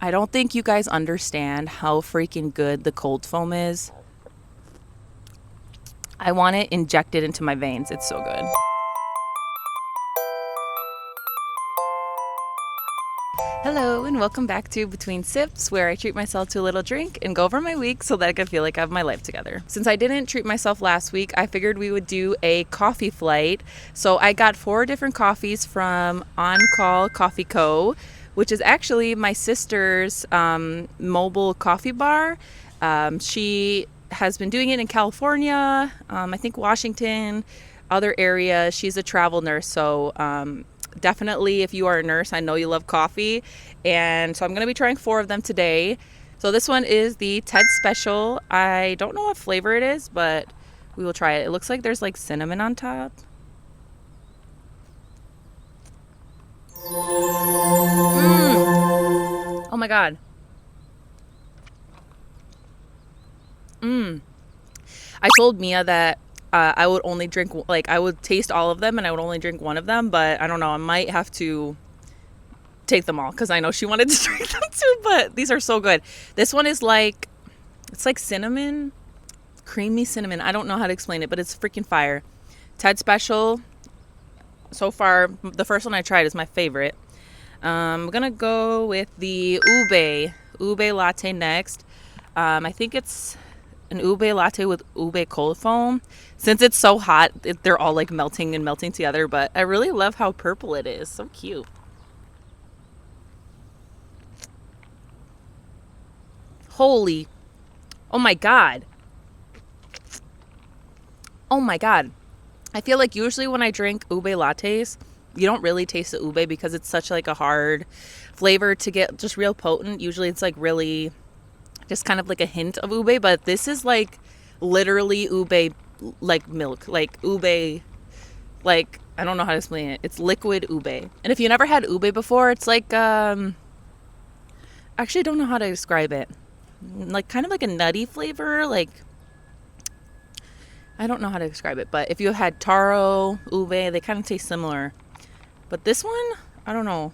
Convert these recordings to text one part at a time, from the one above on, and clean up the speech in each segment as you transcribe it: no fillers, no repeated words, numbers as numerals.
I don't think you guys understand how freaking good the cold foam is. I want it injected into my veins. It's so good. Hello and welcome back to Between Sips, where I treat myself to a little drink and go over my week so that I can feel like I have my life together. Since I didn't treat myself last week, I figured we would do a coffee flight. So I got 4 different coffees from On Call Coffee Co., which is actually my sister's mobile coffee bar. She has been doing it in California, I think Washington, other areas. She's a travel nurse, so definitely if you are a nurse, I know you love coffee. And so I'm going to be trying 4 of them today. So this one is the Ted Special. I don't know what flavor it is, but we will try it. It looks like there's like cinnamon on top. Oh my god. I told Mia that I would only drink, like, I would taste all of them and I would only drink one of them, but I don't know, I might have to take them all because I know she wanted to drink them too, but these are so good. This one is like, it's like cinnamon, creamy cinnamon. I don't know how to explain it, but it's freaking fire. Ted Special, so far, the first one I tried is my favorite. I'm gonna go with the Ube Latte next. I think it's an Ube Latte with Ube cold foam. Since it's so hot, they're all like melting together, but I really love how purple it is. So cute. Holy, oh my god. Oh my god. I feel like usually when I drink Ube lattes, you don't really taste the ube because it's such like a hard flavor to get just real potent. Usually it's like really just kind of like a hint of ube, but this is like literally ube, like milk, like ube, like I don't know how to explain it. It's liquid ube. And if you never had ube before, it's like actually I don't know how to describe it. Like kind of like a nutty flavor, like I don't know how to describe it, but if you had taro, ube, they kind of taste similar. But this one, I don't know.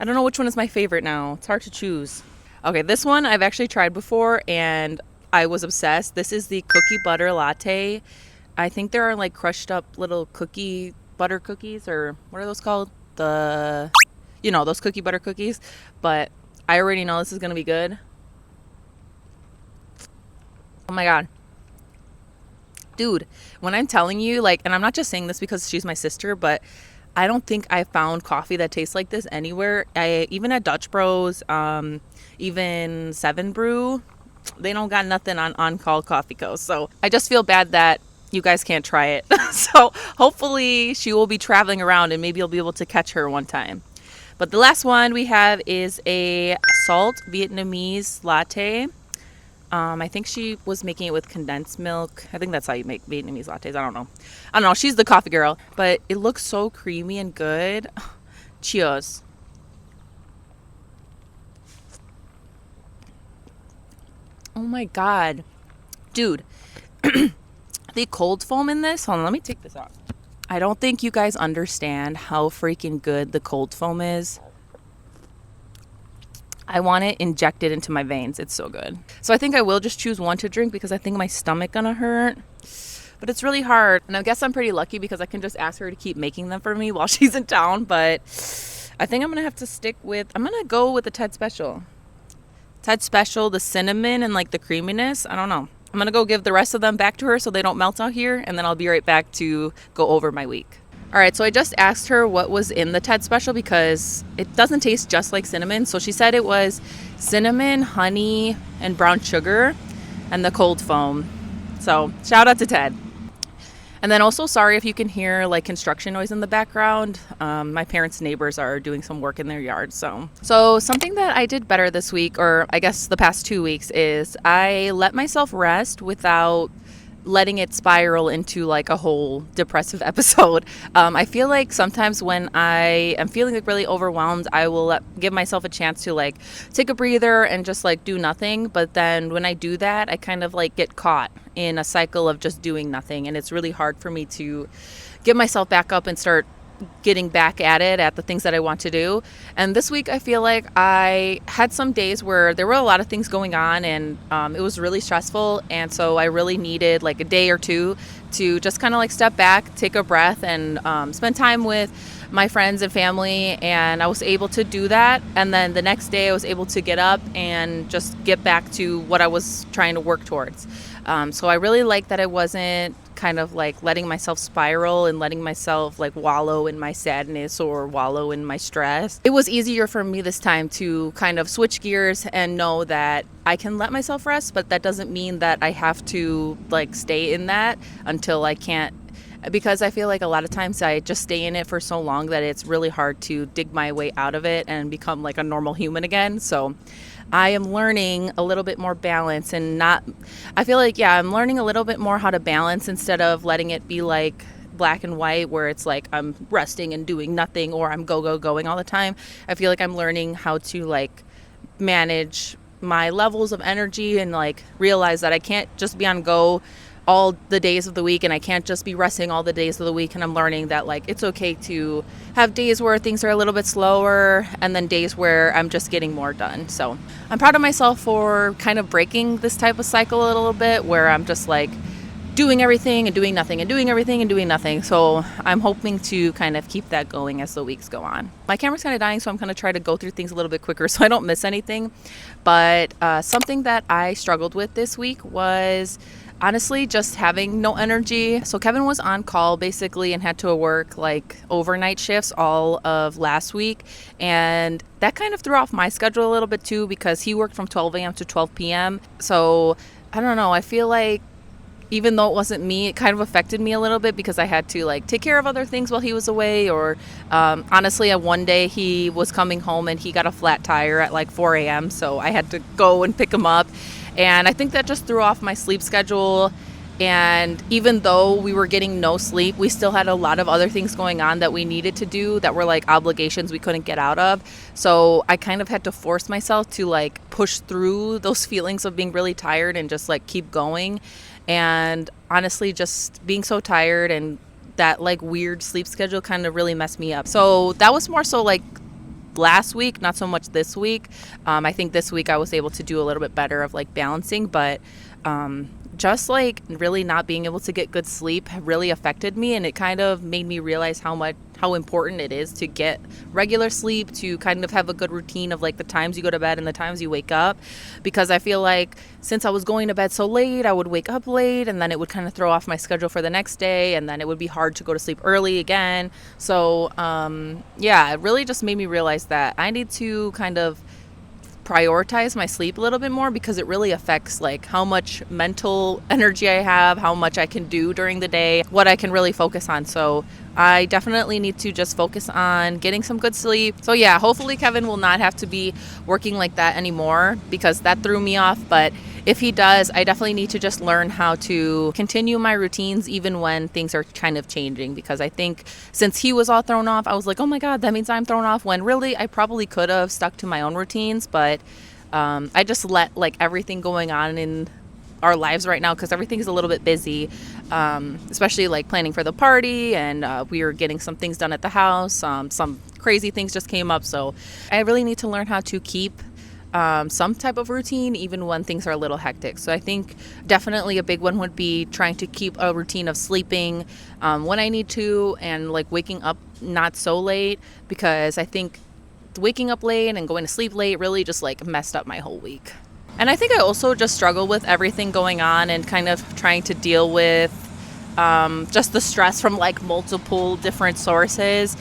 I don't know which one is my favorite now. It's hard to choose. Okay, this one I've actually tried before and I was obsessed. This is the cookie butter latte. I think there are like crushed up little cookie butter cookies, or what are those called? Those cookie butter cookies. But I already know this is going to be good. Oh my god. Dude, when I'm telling you, like, and I'm not just saying this because she's my sister, but I don't think I found coffee that tastes like this anywhere. Even at Dutch Bros, even Seven Brew, they don't got nothing on Call Coffee Co. So I just feel bad that you guys can't try it. So hopefully she will be traveling around and maybe you'll be able to catch her one time. But the last one we have is a salt Vietnamese latte. I think she was making it with condensed milk. I think that's how you make Vietnamese lattes. I don't know. She's the coffee girl, but it looks so creamy and good. Cheers. Oh my god. Dude. The cold foam in this. Hold on, let me take this off. I don't think you guys understand how freaking good the cold foam is. I want it injected into my veins. It's so good. So I think I will just choose one to drink because I think my stomach gonna hurt. But it's really hard. And I guess I'm pretty lucky because I can just ask her to keep making them for me while she's in town. But I think I'm gonna have to I'm gonna go with the Ted Special. Ted Special, the cinnamon and like the creaminess. I don't know. I'm gonna go give the rest of them back to her so they don't melt out here. And then I'll be right back to go over my week. All right, so I just asked her what was in the Ted Special because it doesn't taste just like cinnamon. So she said it was cinnamon, honey, and brown sugar, and the cold foam. So shout out to Ted. And then also, sorry if you can hear like construction noise in the background. My parents' neighbors are doing some work in their yard. So something that I did better this week, or I guess the past 2 weeks, is I let myself rest without letting it spiral into like a whole depressive episode. I feel like sometimes when I am feeling like really overwhelmed, I will give myself a chance to like take a breather and just like do nothing. But then when I do that, I kind of like get caught in a cycle of just doing nothing. And it's really hard for me to get myself back up and start getting back at the things that I want to do. And this week I feel like I had some days where there were a lot of things going on, and it was really stressful, and so I really needed like a day or two to just kind of like step back, take a breath, and spend time with my friends and family. And I was able to do that, and then the next day I was able to get up and just get back to what I was trying to work towards. So I really like that I wasn't kind of like letting myself spiral and letting myself like wallow in my sadness or wallow in my stress. It was easier for me this time to kind of switch gears and know that I can let myself rest, but that doesn't mean that I have to like stay in that until I can't, because I feel like a lot of times I just stay in it for so long that it's really hard to dig my way out of it and become like a normal human again. So I am learning a little bit more balance, and I feel like, I'm learning a little bit more how to balance instead of letting it be like black and white where it's like I'm resting and doing nothing, or I'm going all the time. I feel like I'm learning how to like manage my levels of energy and like realize that I can't just be on go all the days of the week, and I can't just be resting all the days of the week. And I'm learning that like it's okay to have days where things are a little bit slower, and then days where I'm just getting more done. So I'm proud of myself for kind of breaking this type of cycle a little bit where I'm just like doing everything and doing nothing and doing everything and doing nothing. So I'm hoping to kind of keep that going as the weeks go on. My camera's kind of dying, so I'm going to try to go through things a little bit quicker so I don't miss anything. But something that I struggled with this week was honestly just having no energy. So Kevin was on call basically and had to work like overnight shifts all of last week, and that kind of threw off my schedule a little bit too, because he worked from 12 a.m. to 12 p.m. So I don't know, I feel like even though it wasn't me, it kind of affected me a little bit because I had to like take care of other things while he was away. Or honestly, one day he was coming home and he got a flat tire at like 4 a.m. So I had to go and pick him up. And I think that just threw off my sleep schedule. And even though we were getting no sleep, we still had a lot of other things going on that we needed to do that were like obligations we couldn't get out of. So I kind of had to force myself to like push through those feelings of being really tired and just like keep going. And honestly, just being so tired and that like weird sleep schedule kind of really messed me up. So that was more so like last week, not so much this week. I think this week I was able to do a little bit better of like balancing, but just like really not being able to get good sleep really affected me, and it kind of made me realize how important it is to get regular sleep, to kind of have a good routine of like the times you go to bed and the times you wake up. Because I feel like since I was going to bed so late, I would wake up late, and then it would kind of throw off my schedule for the next day, and then it would be hard to go to sleep early again. So it really just made me realize that I need to kind of prioritize my sleep a little bit more, because it really affects like how much mental energy I have, how much I can do during the day, what I can really focus on. So I definitely need to just focus on getting some good sleep. So yeah, hopefully Kevin will not have to be working like that anymore, because that threw me off. But if he does, I definitely need to just learn how to continue my routines even when things are kind of changing. Because I think since he was all thrown off, I was like, oh my God, that means I'm thrown off, when really I probably could have stuck to my own routines. But I just let like everything going on in our lives right now, because everything's a little bit busy, especially like planning for the party, and we were getting some things done at the house. Some crazy things just came up. So I really need to learn how to keep some type of routine even when things are a little hectic. So I think definitely a big one would be trying to keep a routine of sleeping when I need to, and like waking up not so late, because I think waking up late and going to sleep late really just like messed up my whole week. And I think I also just struggle with everything going on and kind of trying to deal with just the stress from like multiple different sources.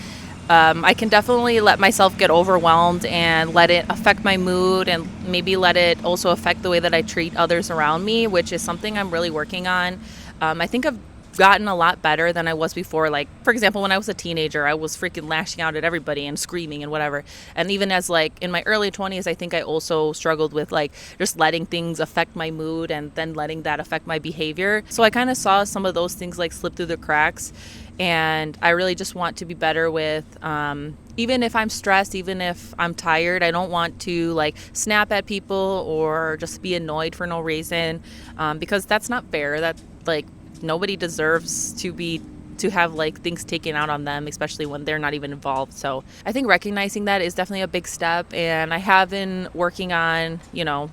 I can definitely let myself get overwhelmed and let it affect my mood, and maybe let it also affect the way that I treat others around me, which is something I'm really working on. I think I've gotten a lot better than I was before. Like, for example, when I was a teenager, I was freaking lashing out at everybody and screaming and whatever. And even as like in my early 20s, I think I also struggled with like just letting things affect my mood and then letting that affect my behavior. So I kind of saw some of those things like slip through the cracks. And I really just want to be better with, even if I'm stressed, even if I'm tired, I don't want to like snap at people or just be annoyed for no reason, because that's not fair. That like nobody deserves to be to have like things taken out on them, especially when they're not even involved. So I think recognizing that is definitely a big step, and I have been working on,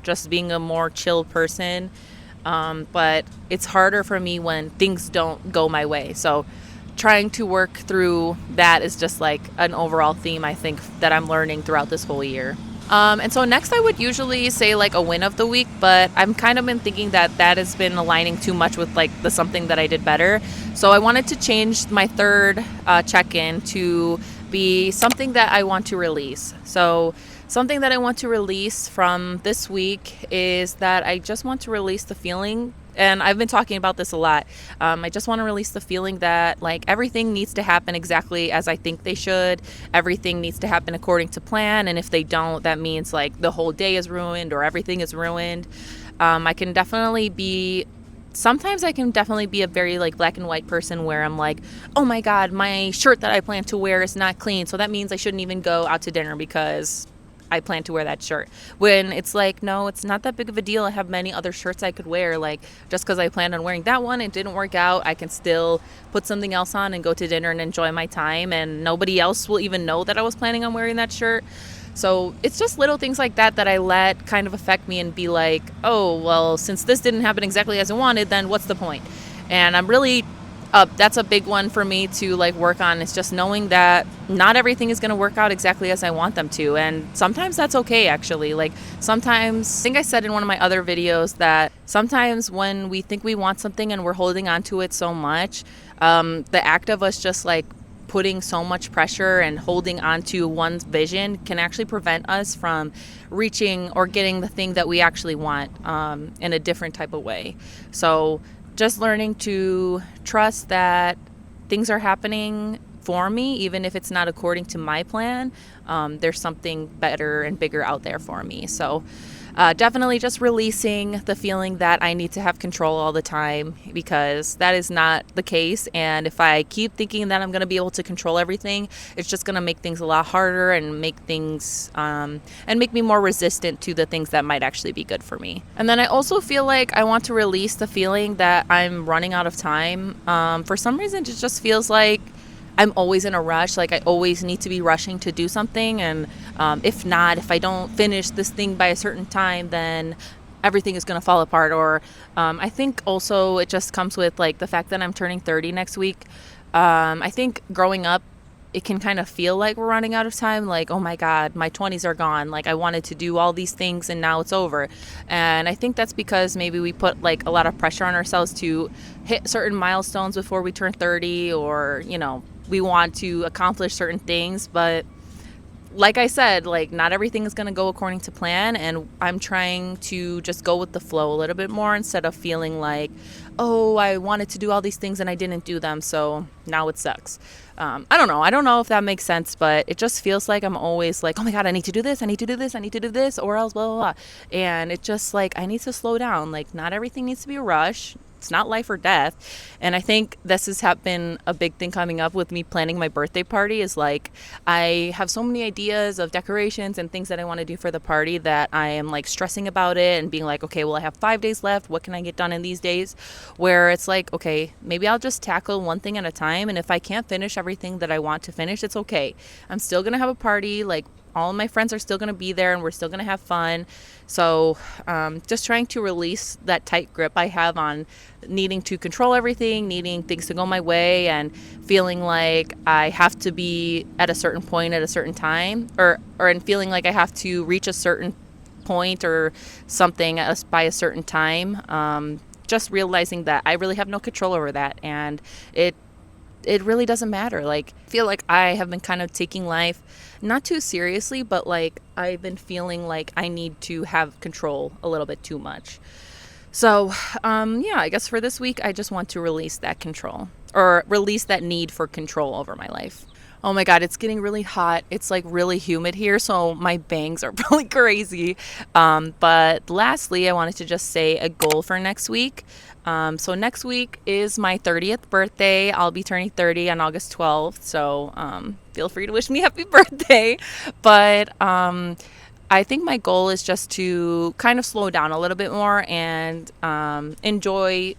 just being a more chill person. But it's harder for me when things don't go my way. So trying to work through that is just like an overall theme, I think, that I'm learning throughout this whole year. And so next I would usually say like a win of the week, but I'm kind of been thinking that has been aligning too much with like the something that I did better. So I wanted to change my third check-in to be something that I want to release. So something that I want to release from this week is that I just want to release the feeling, and I've been talking about this a lot. I just want to release the feeling that like everything needs to happen exactly as I think they should. Everything needs to happen according to plan. And if they don't, that means like the whole day is ruined or everything is ruined. Sometimes I can definitely be a very like black and white person where I'm like, oh my God, my shirt that I plan to wear is not clean. So that means I shouldn't even go out to dinner because I plan to wear that shirt. When it's like, no, it's not that big of a deal. I have many other shirts I could wear. Like, just because I planned on wearing that one, it didn't work out, I can still put something else on and go to dinner and enjoy my time, and nobody else will even know that I was planning on wearing that shirt. So it's just little things like that I let kind of affect me and be like, oh, well, since this didn't happen exactly as I wanted, then what's the point? And I'm really that's a big one for me to like work on. It's just knowing that not everything is going to work out exactly as I want them to. And sometimes that's okay, actually. Like sometimes, I think I said in one of my other videos that sometimes when we think we want something and we're holding on to it so much, the act of us just like putting so much pressure and holding on to one's vision can actually prevent us from reaching or getting the thing that we actually want in a different type of way. So just learning to trust that things are happening for me, even if it's not according to my plan. There's something better and bigger out there for me. So definitely just releasing the feeling that I need to have control all the time, because that is not the case. And if I keep thinking that I'm going to be able to control everything, it's just going to make things a lot harder and make things and make me more resistant to the things that might actually be good for me. And then I also feel like I want to release the feeling that I'm running out of time. For some reason, it just feels like I'm always in a rush. Like I always need to be rushing to do something. And if I don't finish this thing by a certain time, then everything is going to fall apart. Or I think also it just comes with like the fact that I'm turning 30 next week. I think growing up, it can kind of feel like we're running out of time. Like, oh my God, my 20s are gone. Like I wanted to do all these things and now it's over. And I think that's because maybe we put like a lot of pressure on ourselves to hit certain milestones before we turn 30, or, we want to accomplish certain things. But like I said, like not everything is going to go according to plan, and I'm trying to just go with the flow a little bit more instead of feeling like, oh, I wanted to do all these things and I didn't do them, so now it sucks. I don't know if that makes sense, but it just feels like I'm always like, oh my God, I need to do this, or else blah, blah, blah. And it's just like, I need to slow down. Like not everything needs to be a rush. It's not life or death. And I think this has been a big thing coming up with me planning my birthday party, is like I have so many ideas of decorations and things that I want to do for the party that I am like stressing about it and being like, okay, well, I have 5 days left. What can I get done in these days? Where it's like, okay, maybe I'll just tackle one thing at a time. And if I can't finish everything that I want to finish, it's okay. I'm still going to have a party. Like all of my friends are still going to be there and we're still going to have fun. So just trying to release that tight grip I have on needing to control everything, needing things to go my way, and feeling like I have to be at a certain point at a certain time, and feeling like I have to reach a certain point or something by a certain time. Just realizing that I really have no control over that, and it really doesn't matter. Like, I feel like I have been kind of taking life not too seriously, but like I've been feeling like I need to have control a little bit too much. So, yeah, I guess for this week, I just want to release that control, or release that need for control over my life. Oh my God, it's getting really hot. It's like really humid here, so my bangs are really crazy. But lastly, I wanted to just say a goal for next week. So next week is my 30th birthday. I'll be turning 30 on August 12th. So feel free to wish me happy birthday. But I think my goal is just to kind of slow down a little bit more and enjoy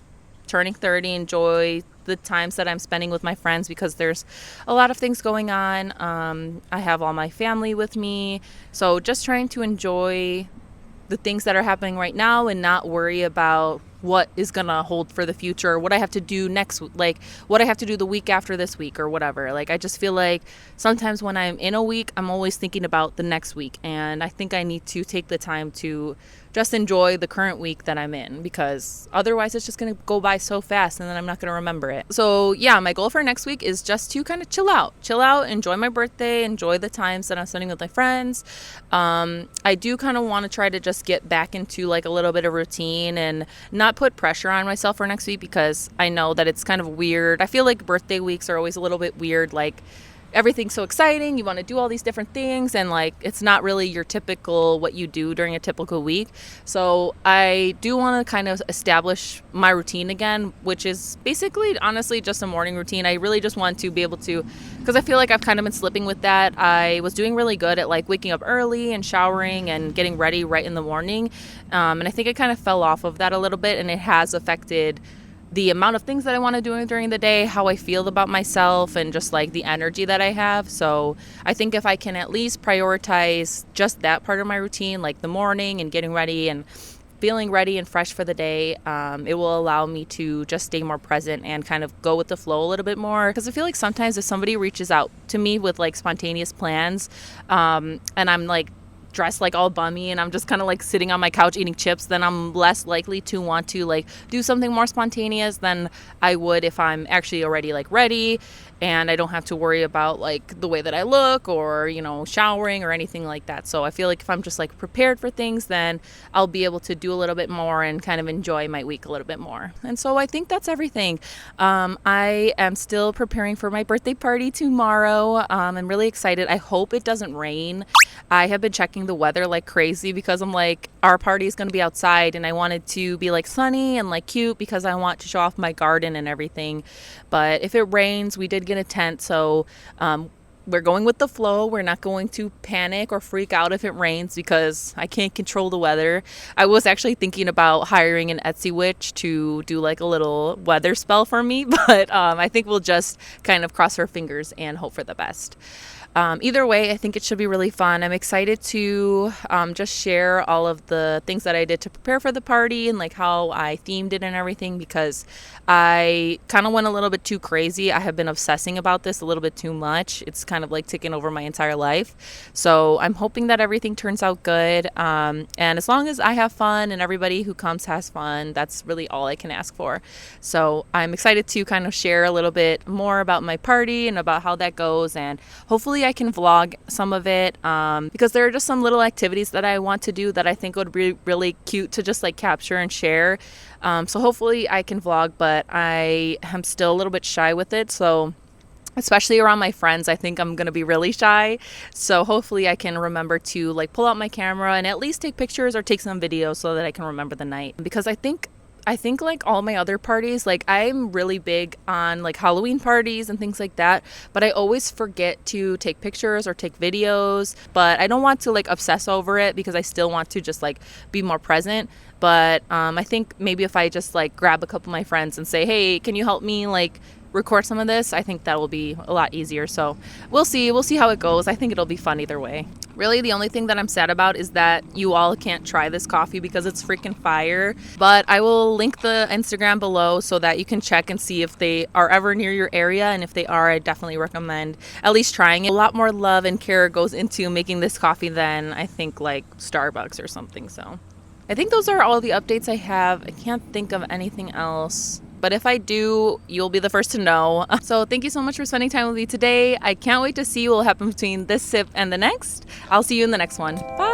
turning 30, enjoy the times that I'm spending with my friends because there's a lot of things going on. I have all my family with me. So just trying to enjoy the things that are happening right now and not worry about what is gonna hold for the future, or what I have to do next, like what I have to do the week after this week or whatever. Like I just feel like sometimes when I'm in a week, I'm always thinking about the next week, and I think I need to take the time to just enjoy the current week that I'm in, because otherwise it's just gonna go by so fast and then I'm not gonna remember it. So yeah, my goal for next week is just to kind of chill out, enjoy my birthday, enjoy the times that I'm spending with my friends. I do kind of want to try to just get back into like a little bit of routine and not put pressure on myself for next week, because I know that it's kind of weird. I feel like birthday weeks are always a little bit weird. Like everything's so exciting, you want to do all these different things, and like it's not really your typical what you do during a typical week. So I do want to kind of establish my routine again, which is basically honestly just a morning routine. I really just want to be able to, because I feel like I've kind of been slipping with that. I was doing really good at like waking up early and showering and getting ready right in the morning, and I think I kind of fell off of that a little bit, and it has affected the amount of things that I want to do during the day, how I feel about myself, and just like the energy that I have. So I think if I can at least prioritize just that part of my routine, like the morning and getting ready and feeling ready and fresh for the day, it will allow me to just stay more present and kind of go with the flow a little bit more. Because I feel like sometimes if somebody reaches out to me with like spontaneous plans, and I'm like dressed like all bummy and I'm just kind of like sitting on my couch eating chips, then I'm less likely to want to like do something more spontaneous than I would if I'm actually already like ready and I don't have to worry about like the way that I look or, you know, showering or anything like that. So I feel like if I'm just like prepared for things, then I'll be able to do a little bit more and kind of enjoy my week a little bit more. And so I think that's everything. I am still preparing for my birthday party tomorrow. I'm really excited. I hope it doesn't rain. I have been checking the weather like crazy because I'm like, our party is going to be outside and I wanted to be like sunny and like cute because I want to show off my garden and everything. But if it rains, we did get a tent, so we're going with the flow. We're not going to panic or freak out if it rains because I can't control the weather. I was actually thinking about hiring an Etsy witch to do like a little weather spell for me, but I think we'll just kind of cross our fingers and hope for the best. Either way, I think it should be really fun. I'm excited to just share all of the things that I did to prepare for the party and like how I themed it and everything, because I kind of went a little bit too crazy. I have been obsessing about this a little bit too much. It's kind of like taken over my entire life. So I'm hoping that everything turns out good. And as long as I have fun and everybody who comes has fun, that's really all I can ask for. So I'm excited to kind of share a little bit more about my party and about how that goes, and hopefully I can vlog some of it, because there are just some little activities that I want to do that I think would be really cute to just like capture and share. So hopefully I can vlog, but I am still a little bit shy with it. So especially around my friends, I think I'm going to be really shy. So hopefully I can remember to like pull out my camera and at least take pictures or take some videos so that I can remember the night. Because I think like all my other parties, like I'm really big on like Halloween parties and things like that, but I always forget to take pictures or take videos. But I don't want to like obsess over it because I still want to just like be more present. But I think maybe if I just like grab a couple of my friends and say, hey, can you help me like record some of this, I think that will be a lot easier. So we'll see how it goes. I think it'll be fun either way. Really, the only thing that I'm sad about is that you all can't try this coffee because it's freaking fire. But I will link the Instagram below so that you can check and see if they are ever near your area. And if they are, I definitely recommend at least trying it. A lot more love and care goes into making this coffee than I think like Starbucks or something. So I think those are all the updates I have. I can't think of anything else. But if I do, you'll be the first to know. So thank you so much for spending time with me today. I can't wait to see what will happen between this sip and the next. I'll see you in the next one. Bye.